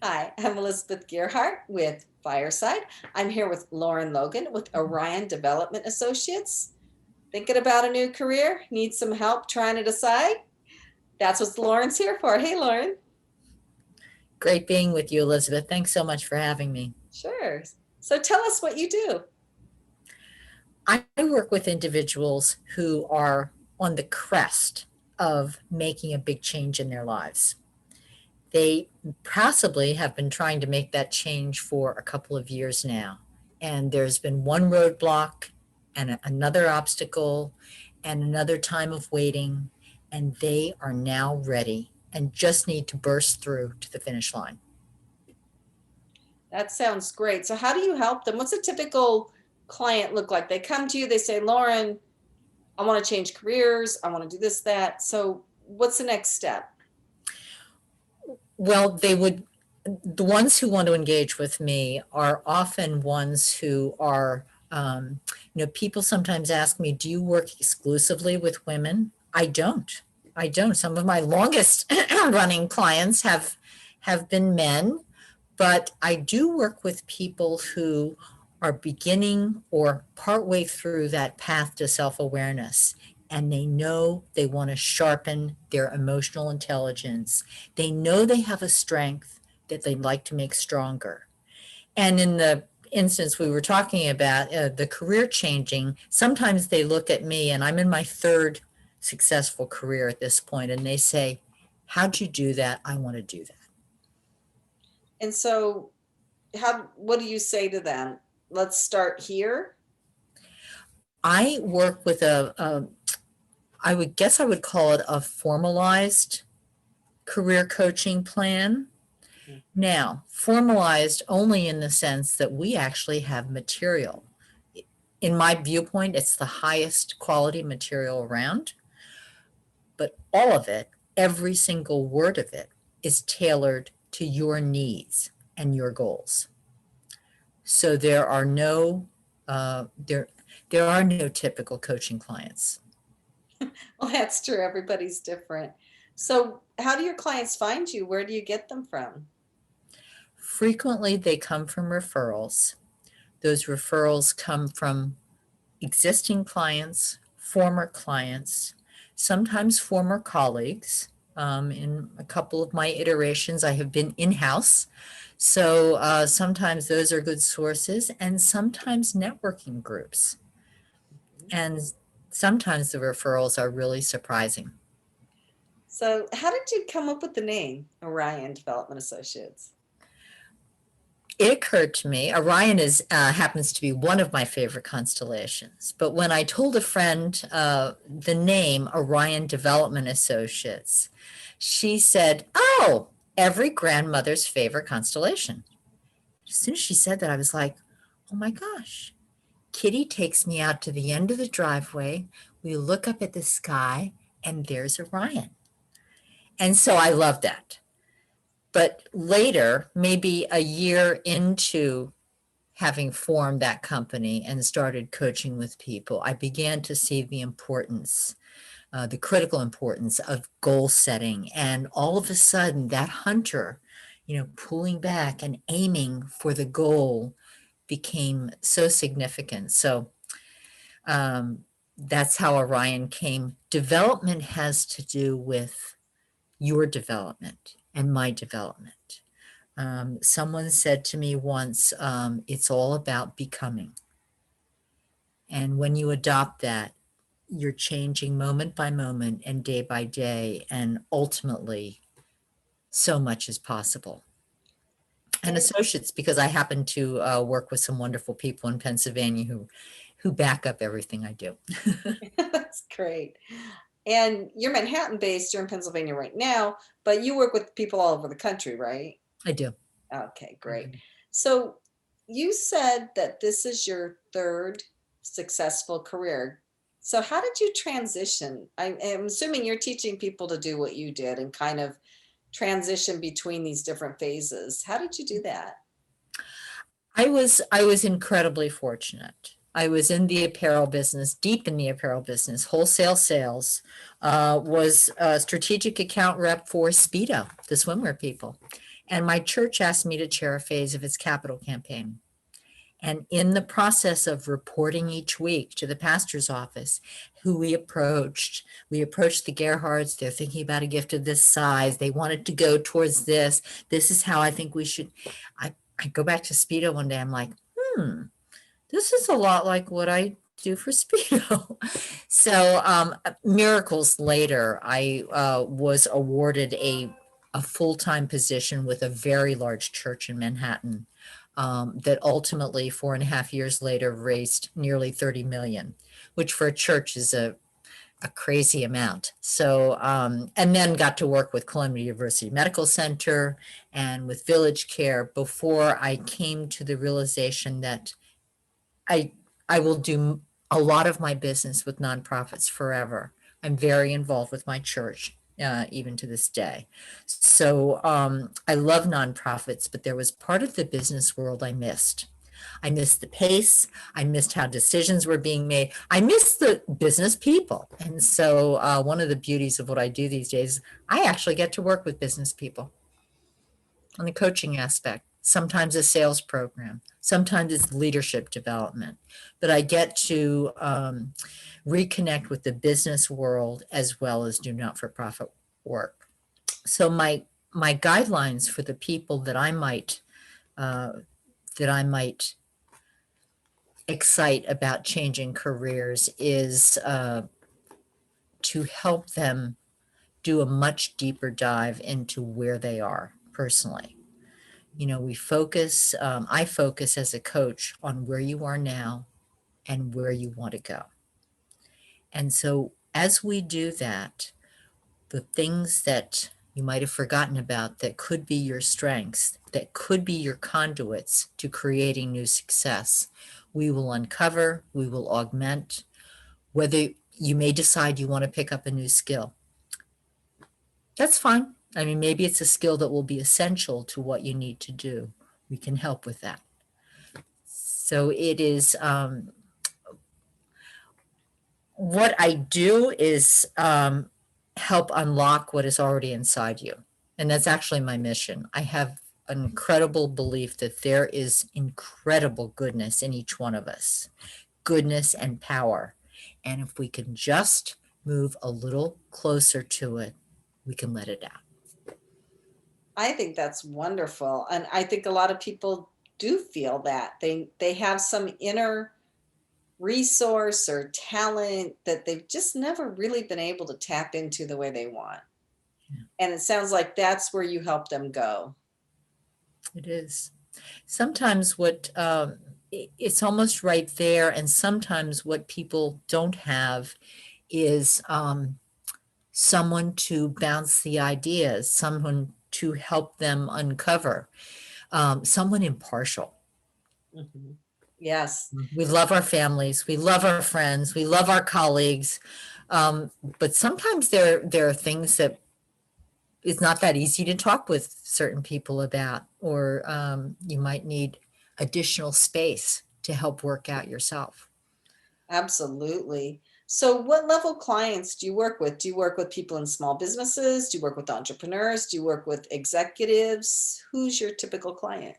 Hi, I'm Elizabeth Gearhart with Fireside. I'm here with Logan with Orion Development Associates. Thinking about a new career? Need some help trying to decide? That's what Lauren's here for. Hey, Lauren. Great being with you, Elizabeth. Thanks so much for having me. Sure. So tell us what you do. I work with individuals who are on the crest of making a big change in their lives. They possibly have been trying to make that change for a couple of years now. And there's been one roadblock and another obstacle and another time of waiting. And they are now ready and just need to burst through to the finish line. That sounds great. So how do you help them? What's a typical client look like? They come to you, they say, Lauren, I want to change careers. I want to do this, that. So what's the next step? Well, the ones who want to engage with me are often ones who are, people sometimes ask me, do you work exclusively with women? I don't. I don't. Some of my longest running clients have been men, but I do work with people who are beginning or partway through that path to self-awareness, and they know they want to sharpen their emotional intelligence. They know they have a strength that they'd like to make stronger. And in the instance we were talking about, the career changing, sometimes they look at me, and I'm in my third successful career at this point, and they say, how'd you do that? I want to do that. And so what do you say to them? Let's start here. I work with I would call it a formalized career coaching plan. Now, formalized only in the sense that we actually have material. In my viewpoint, it's the highest quality material around, but all of it, every single word of it, is tailored to your needs and your goals. So there are no typical coaching clients. Well, that's true. Everybody's different. So how do your clients find you? Where do you get them from? Frequently, they come from referrals. Those referrals come from existing clients, former clients, sometimes former colleagues. In a couple of my iterations, I have been in-house. So sometimes those are good sources, and sometimes networking groups. And sometimes the referrals are really surprising. So how did you come up with the name Orion Development Associates? It occurred to me, Orion happens to be one of my favorite constellations. But when I told a friend the name Orion Development Associates, she said, "Oh, every grandmother's favorite constellation." As soon as she said that, I was like, "Oh my gosh." Kitty takes me out to the end of the driveway. We look up at the sky, and there's Orion. And so I love that. But later, maybe a year into having formed that company and started coaching with people, I began to see the importance, the critical importance of goal setting. And all of a sudden, that hunter, pulling back and aiming for the goal became so significant. So that's how Orion came. Development has to do with your development and my development. Someone said to me once, it's all about becoming. And when you adopt that, you're changing moment by moment and day by day, and ultimately, so much is possible. And associates, because I happen to work with some wonderful people in Pennsylvania who back up everything I do. That's great. And you're Manhattan based, you're in Pennsylvania right now, but you work with people all over the country, right? I do. Okay, great. So you said that this is your third successful career. So how did you transition? I'm assuming you're teaching people to do what you did and kind of transition between these different phases. How did you do that? I was incredibly fortunate. I was in the apparel business, deep in the apparel business, wholesale sales, was a strategic account rep for Speedo, the swimwear people. And my church asked me to chair a phase of its capital campaign. And in the process of reporting each week to the pastor's office, who we approached the Gearharts. They're thinking about a gift of this size. They wanted to go towards this. This is how I think we should. I go back to Speedo one day. I'm like, this is a lot like what I do for Speedo. So miracles later, I was awarded a full-time position with a very large church in Manhattan that ultimately 4.5 years later raised nearly 30 million, which for a church is a crazy amount. So, and then got to work with Columbia University Medical Center and with VillageCare before I came to the realization that I I will do a lot of my business with nonprofits forever. I'm very involved with my church, even to this day. So I love nonprofits, but there was part of the business world I missed. I missed the pace. I missed how decisions were being made. I missed the business people. And so one of the beauties of what I do these days, I actually get to work with business people on the coaching aspect. Sometimes a sales program, sometimes it's leadership development, but I get to reconnect with the business world as well as do not-for-profit work. So my guidelines for the people that I might excite about changing careers is to help them do a much deeper dive into where they are personally. You know, I focus as a coach on where you are now and where you want to go. And so as we do that, the things that you might have forgotten about that could be your strengths, that could be your conduits to creating new success, we will uncover, we will augment, whether you may decide you want to pick up a new skill. That's fine. I mean, maybe it's a skill that will be essential to what you need to do. We can help with that. So it is, what I do is help unlock what is already inside you. And that's actually my mission. I have an incredible belief that there is incredible goodness in each one of us, goodness and power. And if we can just move a little closer to it, we can let it out. I think that's wonderful. And I think a lot of people do feel that they have some inner resource or talent that they've just never really been able to tap into the way they want. Yeah. And it sounds like that's where you help them go. It is. Sometimes it's almost right there, and sometimes what people don't have is someone to bounce the ideas, someone to help them uncover, someone impartial. Mhm. Yes, We love our families, we love our friends, we love our colleagues, but sometimes there are things that it's not that easy to talk with certain people about, or you might need additional space to help work out yourself. absolutely. So what level clients do you work with? Do you work with people in small businesses? Do you work with entrepreneurs? Do you work with executives? Who's your typical client?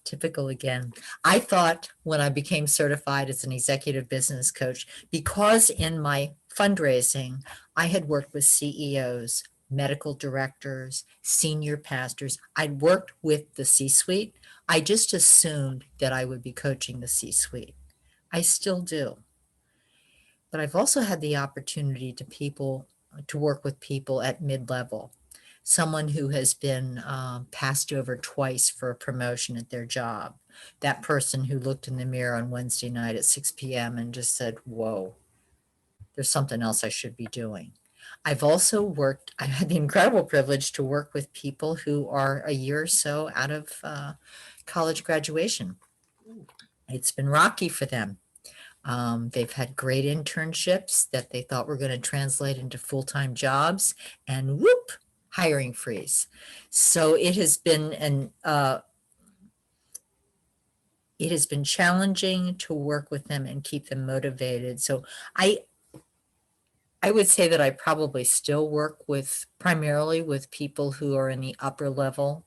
Typical again. I thought when I became certified as an executive business coach, because in my fundraising, I had worked with CEOs, medical directors, senior pastors. I'd worked with the C-suite. I just assumed that I would be coaching the C-suite. I still do. But I've also had the opportunity to work with people at mid-level. Someone who has been passed over twice for a promotion at their job. That person who looked in the mirror on Wednesday night at 6 p.m. and just said, whoa, there's something else I should be doing. I've had the incredible privilege to work with people who are a year or so out of college graduation. It's been rocky for them. They've had great internships that they thought were going to translate into full-time jobs, and whoop, hiring freeze. So it has been challenging to work with them and keep them motivated. So I I would say that I probably still work with primarily with people who are in the upper level,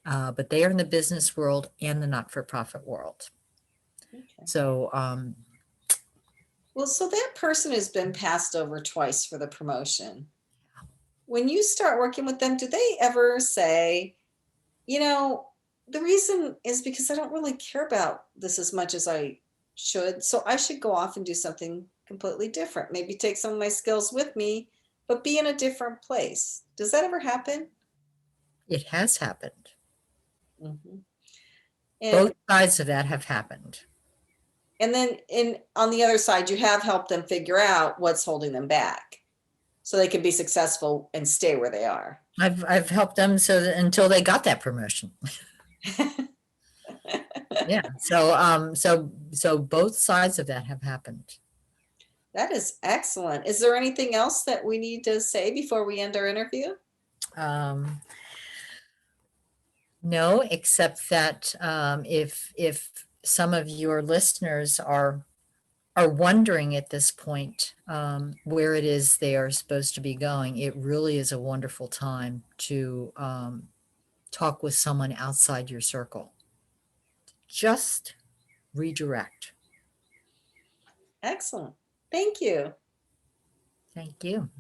but they are in the business world and the not-for-profit world. Okay. So Well, so that person has been passed over twice for the promotion. When you start working with them, do they ever say, you know, the reason is because I don't really care about this as much as I should. So I should go off and do something completely different. Maybe take some of my skills with me, but be in a different place. Does that ever happen? it has happened. Mhm. Both And sides of that have happened. then on the other side, you have helped them figure out what's holding them back so they can be successful and stay where they are. I've helped them so that until they got that promotion. Yeah. So both sides of that have happened. That is excellent. Is there anything else that we need to say before we end our interview? Um, no, except that if some of your listeners are wondering at this point where it is they are supposed to be going, it really is a wonderful time to talk with someone outside your circle. Just redirect. Excellent. Thank you. Thank you.